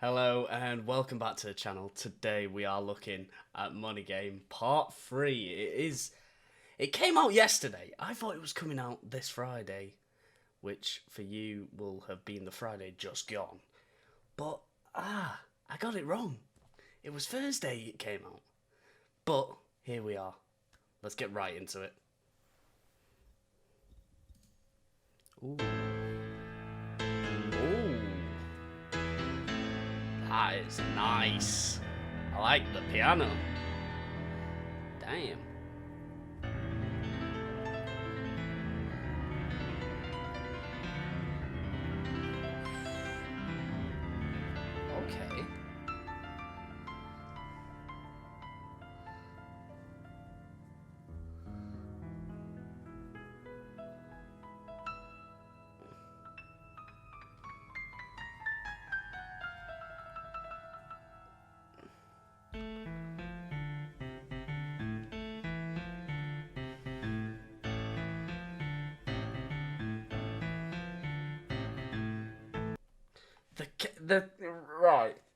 Hello and welcome back to the channel. Today we are looking at Money Game Part 3. It came out yesterday. I thought it was coming out this Friday, which for you will have been the Friday just gone. But, I got it wrong. It was Thursday it came out. But, here we are. Let's get right into it. Ooh. Ooh. That is nice. I like the piano. Damn. Okay.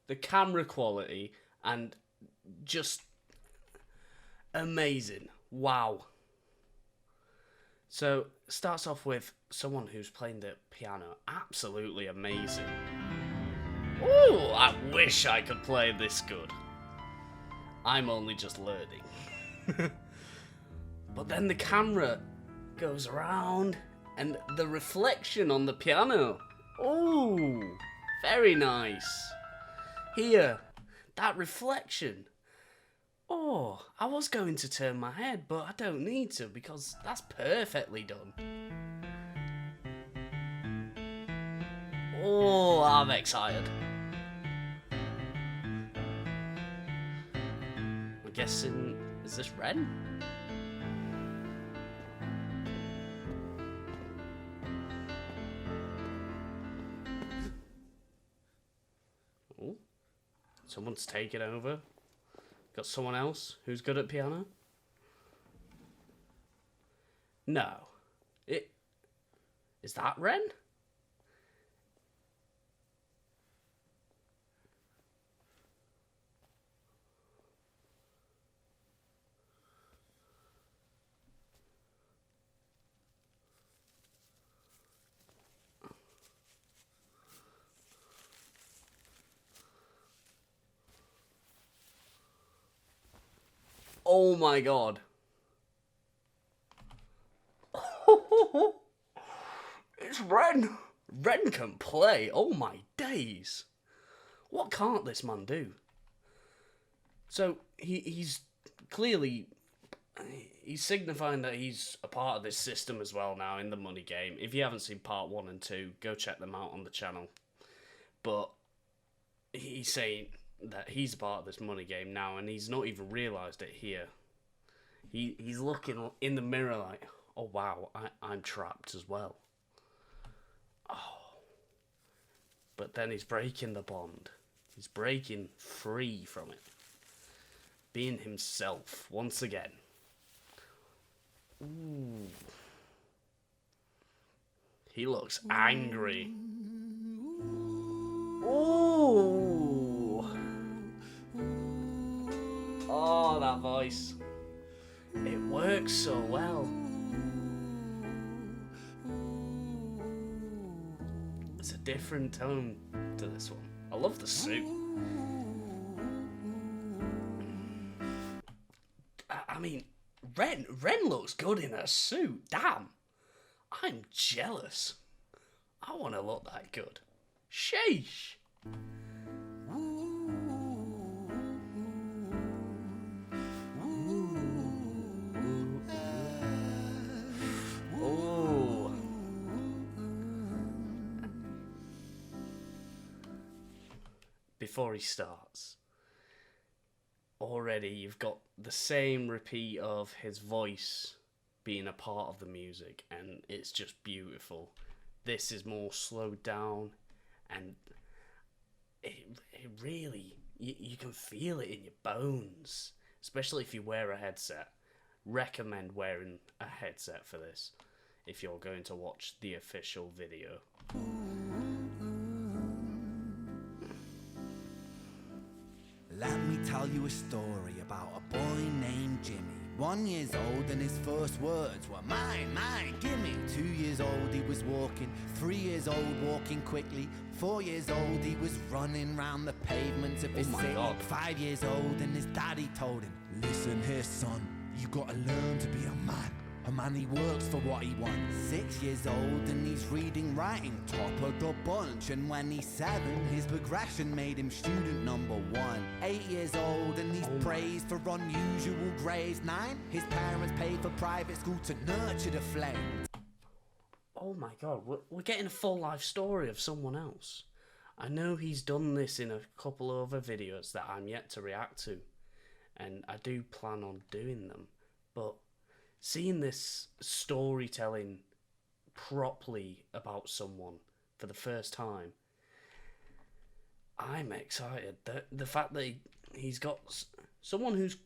The camera quality and just amazing. Wow. So starts off with someone who's playing the piano. Absolutely amazing. Ooh, I wish I could play this good. I'm only just learning. But then the camera goes around and the reflection on the piano. Ooh, very nice. Here, that reflection. Oh, I was going to turn my head, but I don't need to because that's perfectly done. Oh, I'm excited. I'm guessing, is this Ren? Oh, someone's taken over. Got someone else who's good at piano? No. Is that Ren? Oh my god. It's Ren. Ren can play. Oh my days. What can't this man do? So he's clearly he's signifying that he's a part of this system as well now in the Money Game. If you haven't seen part 1 and 2, go check them out on the channel. But he's saying that he's a part of this Money Game now, and he's not even realised it here. He's looking in the mirror like, oh wow, I'm trapped as well. Oh. But then he's breaking the bond. He's breaking free from it. Being himself once again. Ooh. He looks angry. Ooh. Oh, that voice. It works so well. It's a different tone to this one. I love the suit. I mean, Ren looks good in a suit. Damn. I'm jealous. I want to look that good. Sheesh. Before he starts, already you've got the same repeat of his voice being a part of the music, and it's just beautiful. This is more slowed down, and it really, you can feel it in your bones, especially if you wear a headset. Recommend wearing a headset for this if you're going to watch the official video. tell you a story about a boy named Jimmy. 1 year old and his first words were mine, mine, gimme. 2 years old he was walking, 3 years old walking quickly. 4 years old he was running round the pavements of his city. God. 5 years old and his daddy told him, listen here son, you gotta learn to be a man. A man, he works for what he wants. 6 years old and he's reading, writing, top of the bunch. And when he's 7, his progression made him student number 1. 8 years old and he's praised for unusual grades. 9, his parents paid for private school to nurture the flame. Oh my god, we're getting a full life story of someone else. I know he's done this in a couple of other videos that I'm yet to react to, and I do plan on doing them, but seeing this storytelling properly about someone for the first time, I'm excited. The fact that he's got someone who's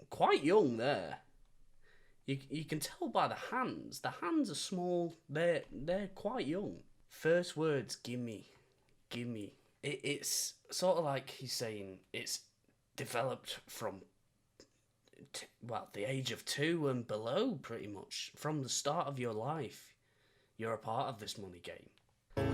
quite young there. You can tell by the hands. The hands are small. They're quite young. First words, gimme, gimme. It's sort of like he's saying it's developed from the age of 2 and below, pretty much. From the start of your life, you're a part of this money game.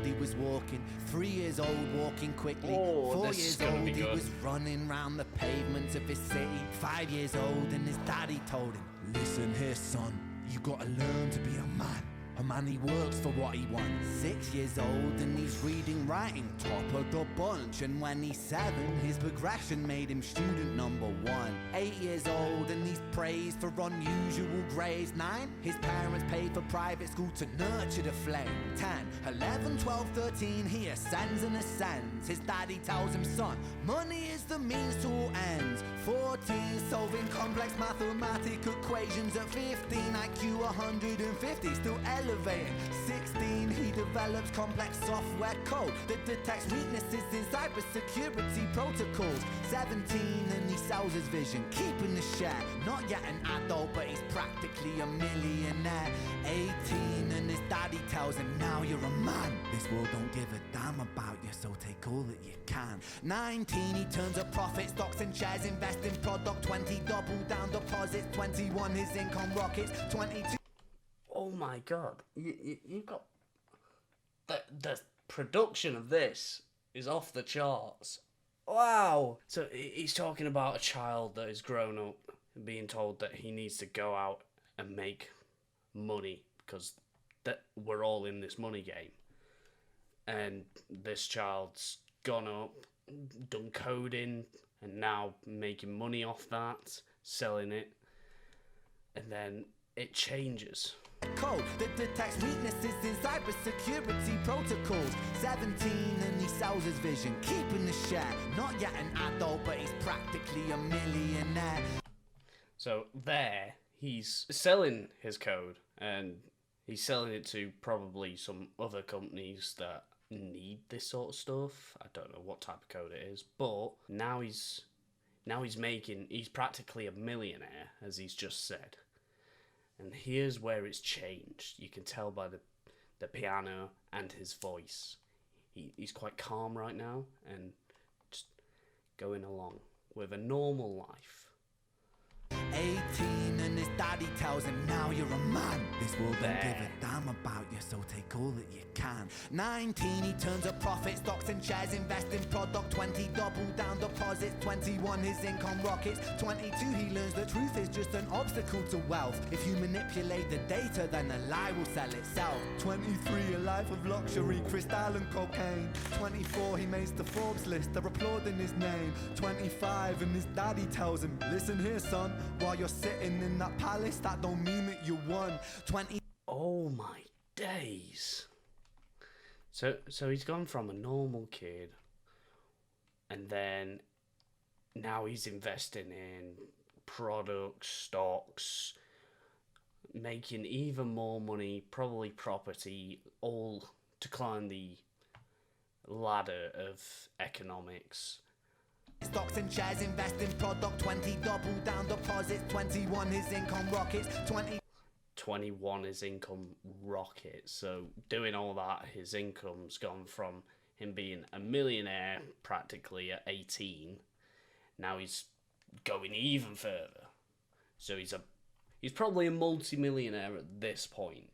He was walking, 3 years old walking quickly. 4 years old he was running round the pavements of his city. 5 years old and his daddy told him, listen here son, you gotta learn to be a man. A man, he works for what he wants. 6 years old and he's reading, writing, top of the bunch. And when he's 7, his progression made him student number 1. 8 years old and he's praised for unusual grades. 9, his parents paid for private school to nurture the flame. 10, 11, 12, 13, he ascends and ascends. His daddy tells him, son, money is the means to all ends. 14, solving complex mathematical equations. At 15, IQ 150, still elevating. 16, he develops complex software code that detects weaknesses in cybersecurity protocols. 17, and he sells his vision, keeping the share. Not yet an adult, but he's practically a millionaire. 18, and his daddy tells him, now you're a man. This world don't give a damn about you, so take all that you can. 19, he turns a profit, stocks and shares, invest in product. 20, double down deposits. 21, his income rockets. 22. Oh my god, you've got the production of this is off the charts. Wow. So he's talking about a child that has grown up and being told that he needs to go out and make money because that we're all in this money game. And this child's gone up, done coding, and now making money off that, selling it, and then it changes. Code that detects weaknesses in cybersecurity protocols. 17, and he sells his vision, keeping the share. Not yet an adult, but he's practically a millionaire. So there, he's selling his code, and he's selling it to probably some other companies that need this sort of stuff. I don't know what type of code it is, but now he's practically a millionaire, as he's just said. And here's where it's changed. You can tell by the piano and his voice. He's quite calm right now and just going along with a normal life. 18, and his daddy tells him, now you're a man. This world don't give a damn about you, so take all that you can. 19, he turns a profit, stocks and shares, invest in product. 20, double down deposits. 21, his income rockets. 22, he learns the truth is just an obstacle to wealth. If you manipulate the data, then the lie will sell itself. 23, a life of luxury, crystal and cocaine. 24, he makes the Forbes list, they're applauding his name. 25, and his daddy tells him, listen here son, while you're sitting in that palace, that don't mean that you won. 20. Oh my days. So he's gone from a normal kid, and then now he's investing in products, stocks, making even more money, probably property, all to climb the ladder of economics. Stocks and shares, invest in product. 20, double down deposits. 21, his income rockets. 21, his income rockets. So doing all that, his income's gone from him being a millionaire practically at 18. Now he's going even further. So he's probably a multi-millionaire at this point.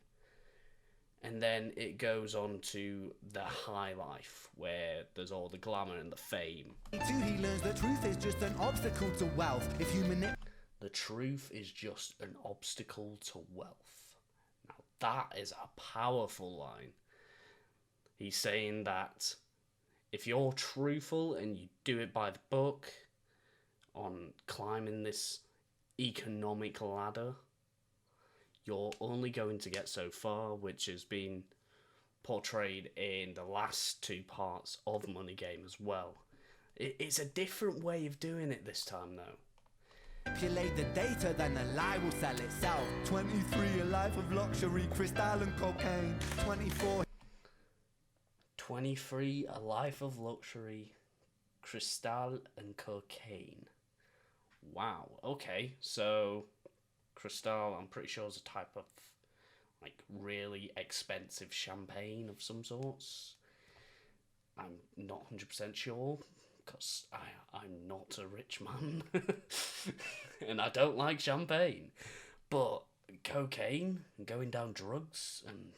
And then it goes on to the high life, where there's all the glamour and the fame. He learns the truth is just an obstacle to wealth. If you The truth is just an obstacle to wealth. Now that is a powerful line. He's saying that if you're truthful and you do it by the book on climbing this economic ladder, you're only going to get so far, which has been portrayed in the last two parts of Money Game as well. It's a different way of doing it this time, though. manipulate the data, then the lie will sell itself. 23, a life of luxury, crystal and cocaine. 24. 23, a life of luxury, crystal and cocaine. Wow, okay, so crystal, I'm pretty sure is a type of like really expensive champagne of some sorts. I'm not 100% sure because I'm not a rich man and I don't like champagne. But cocaine and going down drugs, and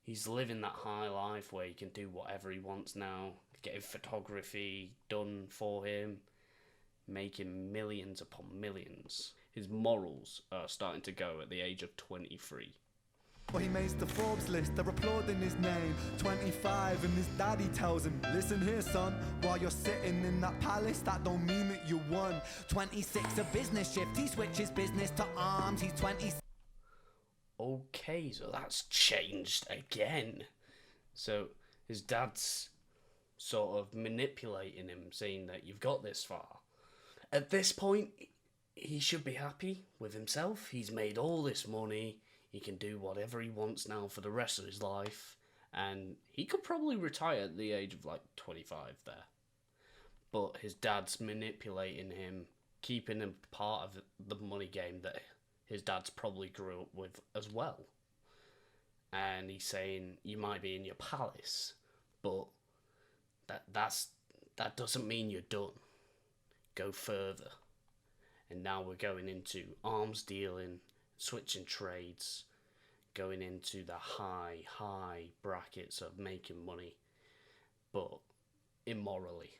he's living that high life where he can do whatever he wants now, getting photography done for him, making millions upon millions. His morals are starting to go at the age of 23. Well, he makes the Forbes list, they're applauding his name. 25 and his daddy tells him, listen here son, while you're sitting in that palace, that don't mean that you won. 26, a business shift, he switches business to arms. He's 20. Okay, so that's changed again. So his dad's sort of manipulating him, saying that you've got this far. At this point, he should be happy with himself. He's made all this money. He can do whatever he wants now for the rest of his life. And he could probably retire at the age of like 25 there. But his dad's manipulating him, keeping him part of the money game that his dad's probably grew up with as well. And he's saying, you might be in your palace, but that doesn't mean you're done. Go further. And now we're going into arms dealing, switching trades, going into the high brackets of making money, but immorally.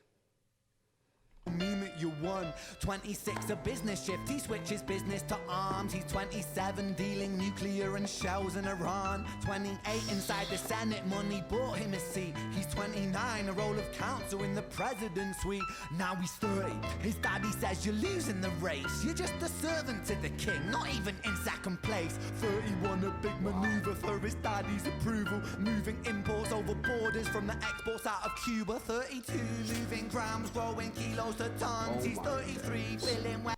Mean that you won. 26, a business shift, he switches business to arms. He's 27, dealing nuclear and shells in Iran. 28, inside the Senate, money bought him a seat. He's 29, a role of counsel in the president's suite. Now he's 30, his daddy says you're losing the race. You're just a servant to the king, not even in second place. 31, a big maneuver for his daddy's approval, moving imports over borders from the exports out of Cuba. 32, moving grams, growing kilos to tons. He's 33, feeling well.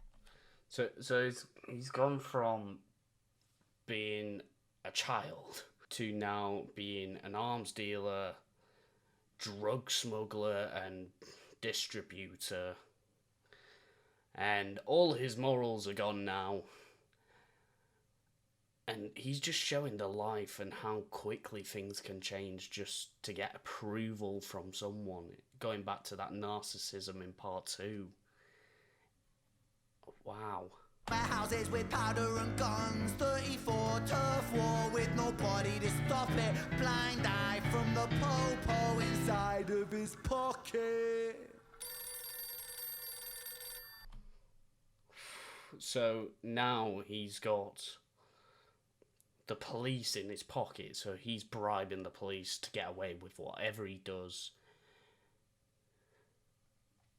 So he's gone from being a child to now being an arms dealer, drug smuggler and distributor. And all his morals are gone now. And he's just showing the life and how quickly things can change just to get approval from someone. Going back to that narcissism in part 2. Wow. Warehouses with powder and guns. 34, turf war with nobody to stop it. Blind eye from the po-po inside of his pocket. So now he's got the police in his pocket, so he's bribing the police to get away with whatever he does.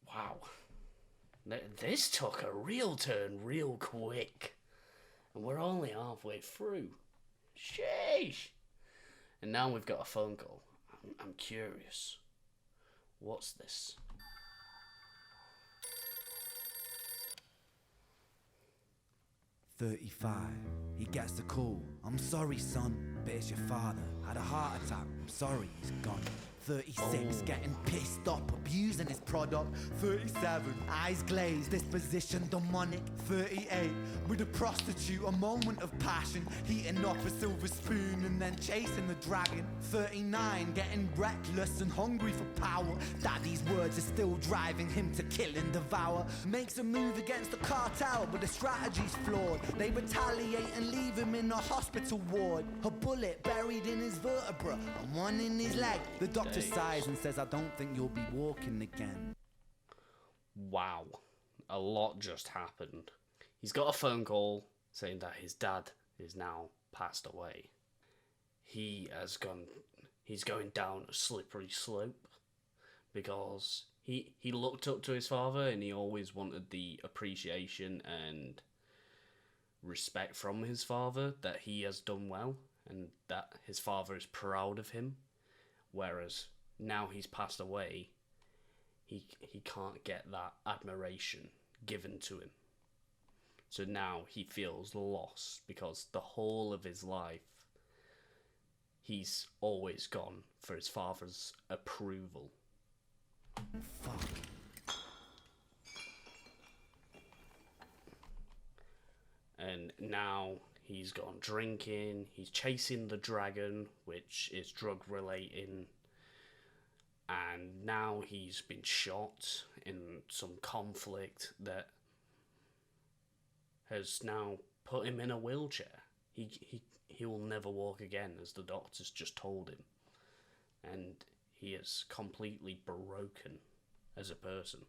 Wow. This took a real turn real quick. And we're only halfway through. Sheesh. And now we've got a phone call. I'm curious. What's this? "35. He gets the call. I'm sorry, son, but it's your father. Had a heart attack. I'm sorry, he's gone. 36, getting pissed up, abusing his product. 37, eyes glazed, disposition demonic. 38, with a prostitute, a moment of passion, heating up a silver spoon and then chasing the dragon. 39, getting reckless and hungry for power. Daddy's words are still driving him to kill and devour. Makes a move against the cartel, but the strategy's flawed. They retaliate and leave him in a hospital ward. A bullet buried in his vertebra and one in his leg. The doctor sighs and says, I don't think you'll be walking again. Wow. A lot just happened. He's got a phone call saying that his dad is now passed away. He's going down a slippery slope because he looked up to his father and he always wanted the appreciation and respect from his father that he has done well and that his father is proud of him. Whereas now he's passed away, he can't get that admiration given to him. So now he feels lost because the whole of his life he's always gone for his father's approval. Fuck. And now he's gone drinking, he's chasing the dragon, which is drug relating, and now he's been shot in some conflict that has now put him in a wheelchair. He will never walk again, as the doctors just told him. And he is completely broken as a person.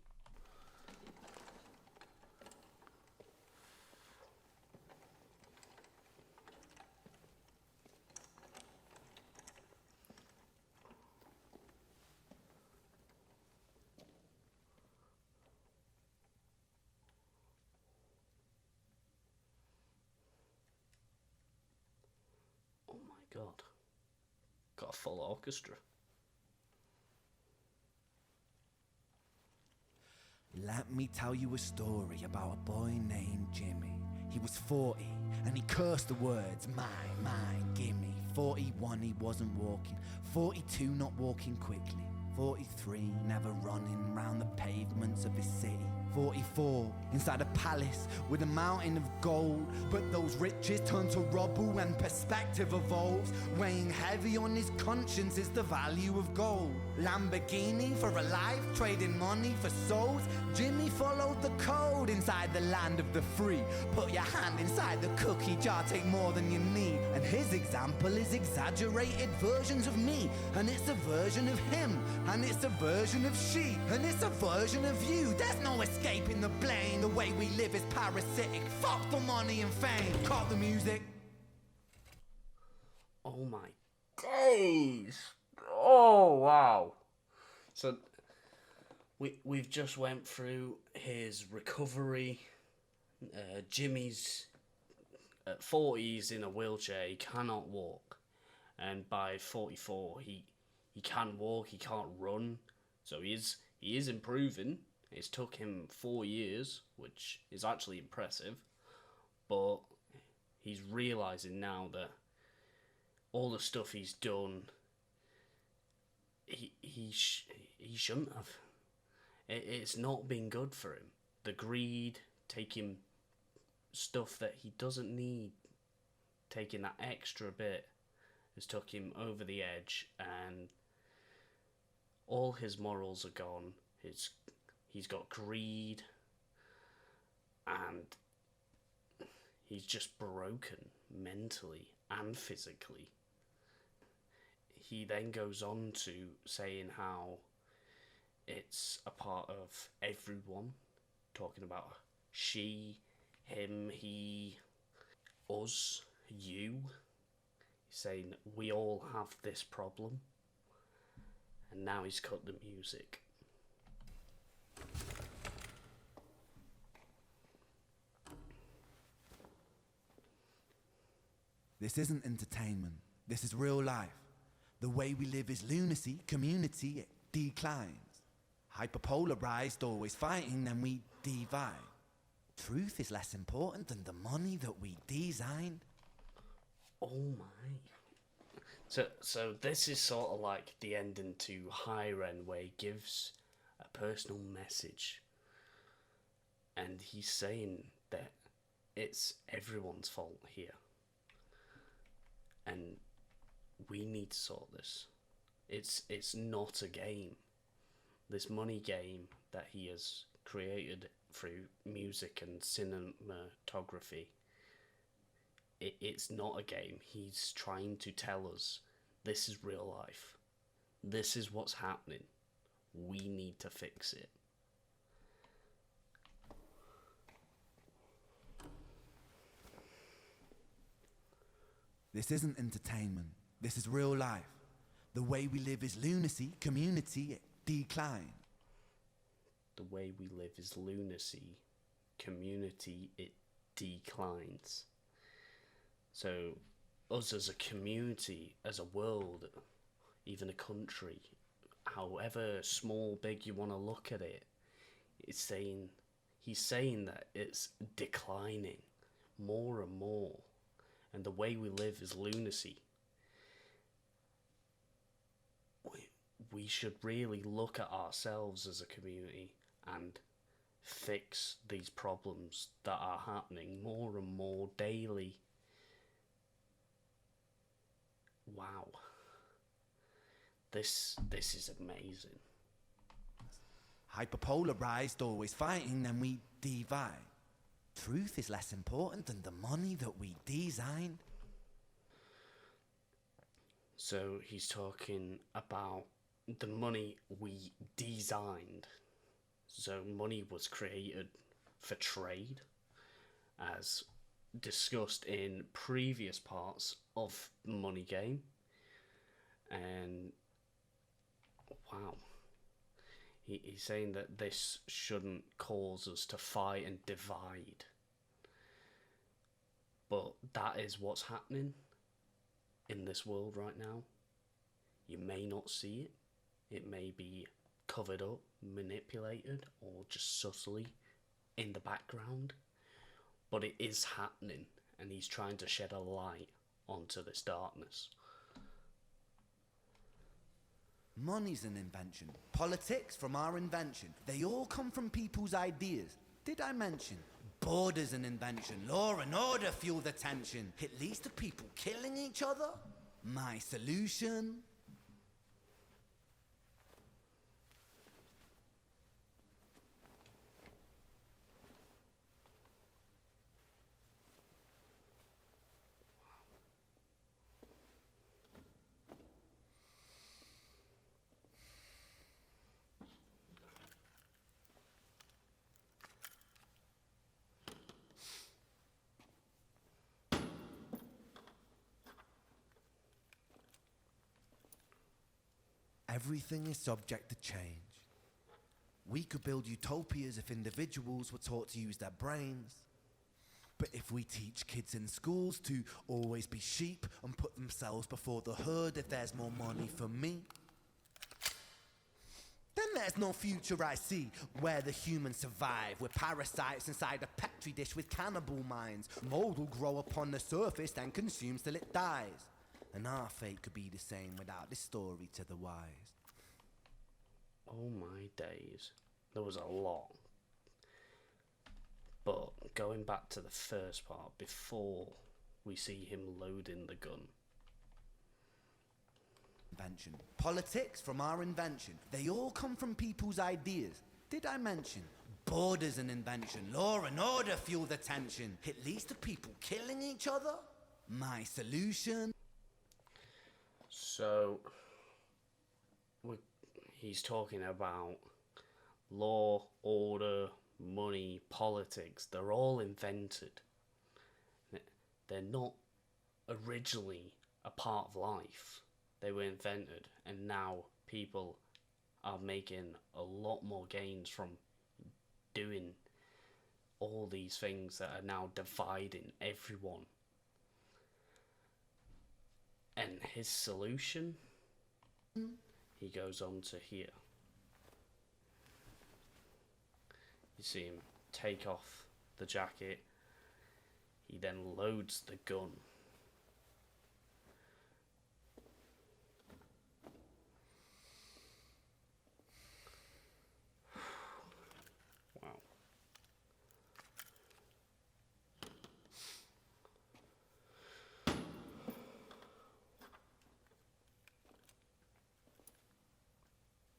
God. Got a full orchestra. Let me tell you a story about a boy named Jimmy. He was 40 and he cursed the words, mine, gimme. 41 he wasn't walking, 42 not walking quickly, 43 never running round the pavements of his city, 44 inside a palace with a mountain of gold, but those riches turn to rubble when perspective evolves. Weighing heavy on his conscience is the value of gold. Lamborghini for a life, trading money for souls. Jimmy followed the code inside the land of the free. Put your hand inside the cookie jar, take more than you need. And his example is exaggerated versions of me, and it's a version of him, and it's a version of she, and it's a version of you. There's no escaping the blame. The way we live is parasitic. Fuck the money and fame. Cut the music. Oh my days. Oh wow. So we've just went through his recovery. Jimmy's at 40s in a wheelchair. He cannot walk, and by 44 he can walk. He can't run. So he is improving. It's took him 4 years, which is actually impressive, but he's realising now that all the stuff he's done, he shouldn't have. It's not been good for him. The greed, taking stuff that he doesn't need, taking that extra bit, has took him over the edge, and all his morals are gone. He's got greed, and he's just broken mentally and physically. He then goes on to saying how it's a part of everyone, talking about she, him, he, us, you. He's saying we all have this problem, and now he's cut the music. This isn't entertainment. This is real life. The way we live is lunacy, community, it declines. Hyperpolarized, always fighting, then we divide. Truth is less important than the money that we designed. Oh my. So this is sort of like the ending to High Ren, where he gives a personal message, and he's saying that it's everyone's fault here, and we need to sort this. It's not a game. This money game that he has created through music and cinematography, it's not a game. He's trying to tell us this is real life. This is what's happening. We need to fix it. This isn't entertainment. This is real life. The way we live is lunacy, community, decline. The way we live is lunacy, community, it declines. So, us as a community, as a world, even a country, however small, big you want to look at it, he's saying that it's declining more and more, and the way we live is lunacy. We should really look at ourselves as a community and fix these problems that are happening more and more daily. Wow. This is amazing. Hyperpolarized, always fighting, then we divide. Truth is less important than the money that we designed. So he's talking about the money we designed. So money was created for trade, as discussed in previous parts of the money game. And wow, he's saying that this shouldn't cause us to fight and divide, but that is what's happening in this world right now. You may not see it. It may be covered up, manipulated, or just subtly in the background, but it is happening, and he's trying to shed a light onto this darkness. Money's an invention. Politics from our invention. They all come from people's ideas. Did I mention? Border's an invention. Law and order fuel the tension. It leads to people killing each other. My solution? Everything is subject to change. We could build utopias if individuals were taught to use their brains. But if we teach kids in schools to always be sheep and put themselves before the herd if there's more money for me, then there's no future I see where the humans survive. We're parasites inside a petri dish with cannibal minds. Mold will grow upon the surface and consume till it dies. And our fate could be the same without this story to the wise. Oh my days. There was a lot. But going back to the first part, before we see him loading the gun. Invention. Politics from our invention. They all come from people's ideas. Did I mention? Border's an invention. Law and order fuel the tension. It leads to people killing each other. My solution? So, he's talking about law, order, money, politics. They're all invented. They're not originally a part of life. They were invented, and now people are making a lot more gains from doing all these things that are now dividing everyone. And his solution, he goes on to here. You see him take off the jacket. He then loads the gun.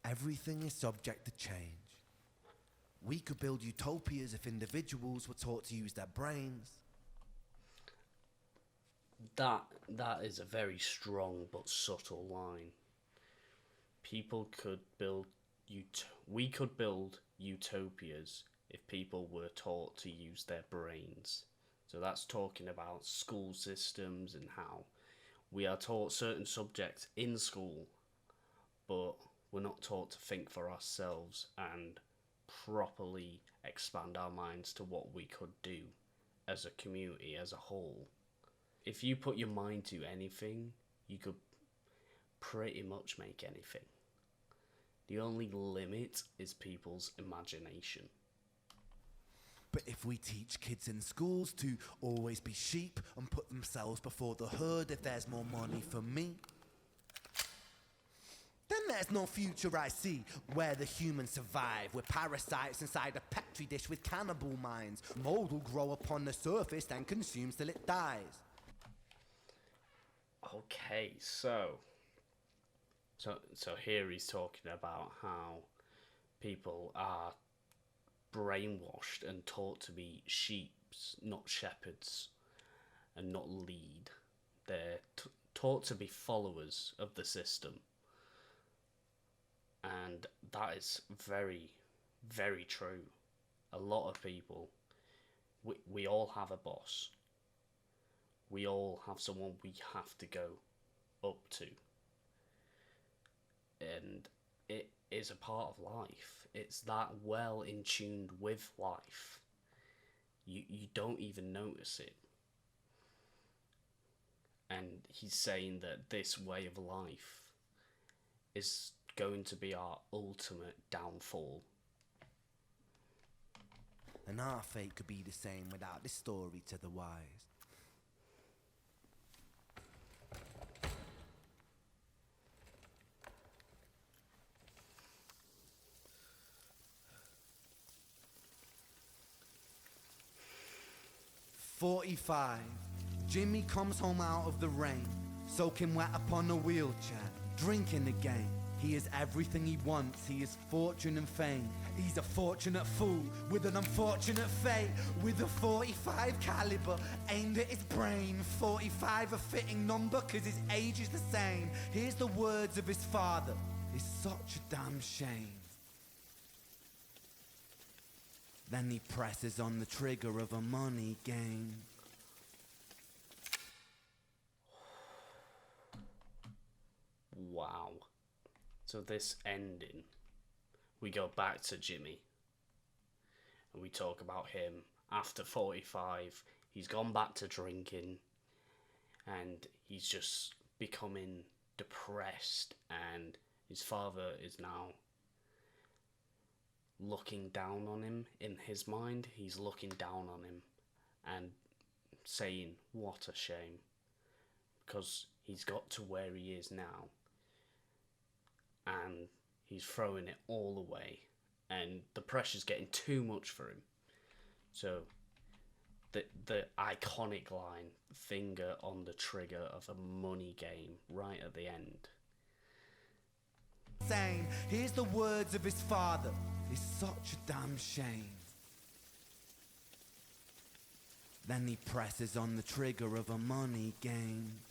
everything is subject to change. We could build utopias if individuals were taught to use their brains. That is a very strong but subtle line. We could build utopias if people were taught to use their brains. So that's talking about school systems and how we are taught certain subjects in school, but we're not taught to think for ourselves and properly expand our minds to what we could do as a community, as a whole. If you put your mind to anything, you could pretty much make anything. The only limit is people's imagination. But if we teach kids in schools to always be sheep and put themselves before the herd if there's more money for me, then there's no future I see where the humans survive. We're parasites inside a petri dish with cannibal minds. Mold will grow upon the surface and consumes till it dies. Okay, so here he's talking about how people are brainwashed and taught to be sheep, not shepherds, and not lead. They're taught to be followers of the system. And that is very, very true. A lot of people, we all have a boss. We all have someone we have to go up to. And it is a part of life. It's that well in tune with life. You don't even notice it. And he's saying that this way of life is going to be our ultimate downfall. And our fate could be the same without this story to the wise. "45. Jimmy comes home out of the rain, soaking wet upon a wheelchair, drinking again. He is everything he wants, he is fortune and fame. He's a fortunate fool with an unfortunate fate. With a 45 caliber aimed at his brain. 45 a fitting number cause his age is the same. Here's the words of his father, it's such a damn shame. Then he presses on the trigger of a money game." Wow. So this ending, we go back to Jimmy. And we talk about him after 45. He's gone back to drinking. And he's just becoming depressed. And his father is now looking down on him in his mind. He's looking down on him and saying, what a shame. Because he's got to where he is now. And he's throwing it all away. And the pressure's getting too much for him. So the iconic line, finger on the trigger of a money game, right at the end. Saying, here's the words of his father, it's such a damn shame. Then he presses on the trigger of a money game.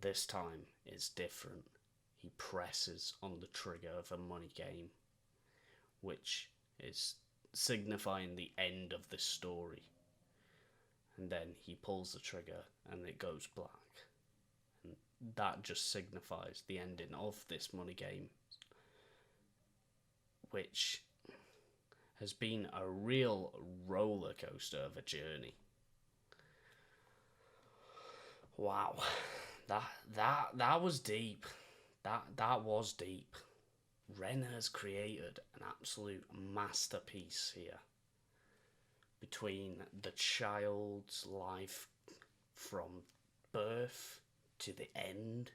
This time it's different. He presses on the trigger of a money game, which is signifying the end of the story. And then he pulls the trigger and it goes black. And that just signifies the ending of this money game, which has been a real roller coaster of a journey. Wow, that was deep. That was deep. Ren has created an absolute masterpiece here. Between the child's life from birth to the end,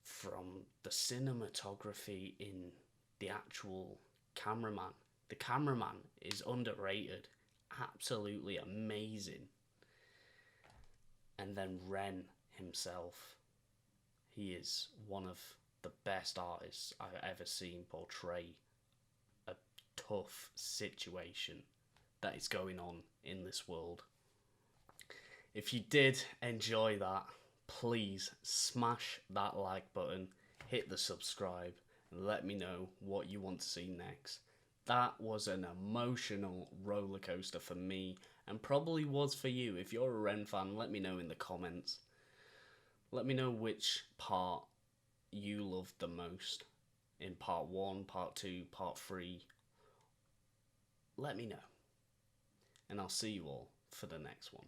from the cinematography in the actual cameraman. The cameraman is underrated, absolutely amazing. And then Ren himself. He is one of the best artists I've ever seen portray a tough situation that is going on in this world. If you did enjoy that, please smash that like button, hit the subscribe, and let me know what you want to see next. That was an emotional roller coaster for me, and probably was for you. If you're a Ren fan, let me know in the comments. Let me know which part you loved the most in part 1, part 2, part 3. Let me know. And I'll see you all for the next one.